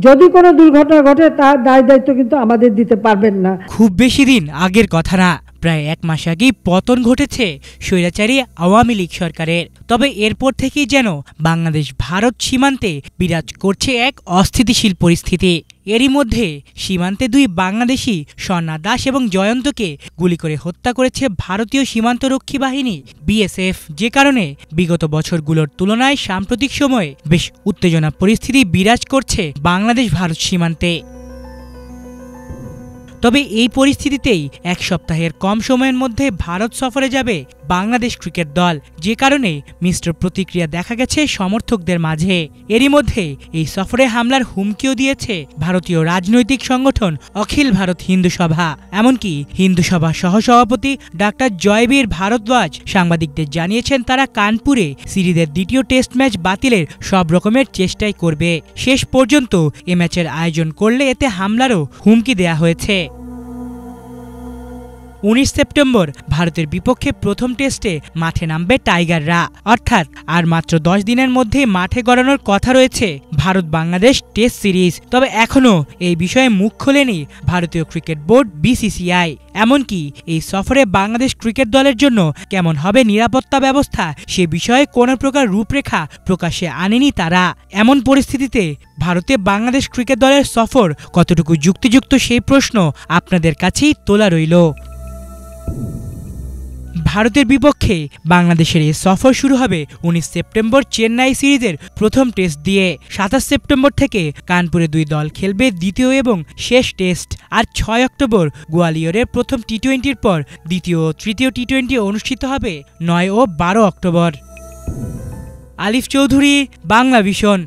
যদি কোনো দুর্ঘটনা ঘটে তার দায় দায়িত্ব কিন্তু আমাদের দিতে পারবেন না। খুব বেশি দিন আগের কথা না, প্রায় 1 মাস আগেই পতন ঘটেছে স্বৈরাচারী আওয়ামী লীগ সরকারের। তবে এরপর থেকেই যেন বাংলাদেশ ভারত সীমান্তে বিরাজ করছে এক অস্থিতিশীল পরিস্থিতি। এরই মধ্যে সীমান্তে 2 বাংলাদেশি স্বর্ণা দাস এবং জয়ন্তকে গুলি করে হত্যা করেছে ভারতীয় সীমান্তরক্ষী বাহিনী বিএসএফ, যে কারণে বিগত বছরগুলোর তুলনায় সাম্প্রতিক সময়ে বেশ উত্তেজনা পরিস্থিতি বিরাজ করছে বাংলাদেশ ভারত সীমান্তে। তবে এই পরিস্থিতিতেই 1 সপ্তাহের কম সময়ের মধ্যে ভারত সফরে যাবে বাংলাদেশ ক্রিকেট দল, যে কারণে মিশ্র প্রতিক্রিয়া দেখা গেছে সমর্থকদের মাঝে। এরই মধ্যে এই সফরে হামলার হুমকিও দিয়েছে ভারতীয় রাজনৈতিক সংগঠন অখিল ভারত হিন্দু সভা। এমনকি হিন্দু সভা সহসভাপতি ডাক্তার জয়বীর ভারদ্বাজ সাংবাদিকদের জানিয়েছেন তারা কানপুরে সিরিজের 2য় টেস্ট ম্যাচ বাতিলের সব রকমের চেষ্টাই করবে। শেষ পর্যন্ত এ ম্যাচের আয়োজন করলে এতে হামলারও হুমকি দেয়া হয়েছে। 19 সেপ্টেম্বর ভারতের বিপক্ষে প্রথম টেস্টে মাঠে নামবে টাইগাররা, অর্থাৎ আর মাত্র 10 দিনের মধ্যে মাঠে গড়ানোর কথা রয়েছে ভারত বাংলাদেশ টেস্ট সিরিজ। তবে এখনও এই বিষয়ে মুখ খোলেনি ভারতীয় ক্রিকেট বোর্ড বিসিসিআই। এমনকি এই সফরে বাংলাদেশ ক্রিকেট দলের জন্য কেমন হবে নিরাপত্তা ব্যবস্থা সে বিষয়ে কোনো প্রকার রূপরেখা প্রকাশ্যে আনেনি তারা। এমন পরিস্থিতিতে ভারতে বাংলাদেশ ক্রিকেট দলের সফর কতটুকু যুক্তিযুক্ত সেই প্রশ্ন আপনাদের কাছেই তোলা রইল। ভারতের বিপক্ষে বাংলাদেশের এই সফর শুরু হবে 19 সেপ্টেম্বর চেন্নাই সিরিজের প্রথম টেস্ট দিয়ে। 27 সেপ্টেম্বর থেকে কানপুরে 2 দল খেলবে দ্বিতীয় এবং শেষ টেস্ট। আর 6 অক্টোবর গোয়ালিয়রের প্রথম টি-20-র পর দ্বিতীয় ও তৃতীয় টি-20 অনুষ্ঠিত হবে 9 ও 12 অক্টোবর। আলিফ চৌধুরী, বাংলা ভিশন।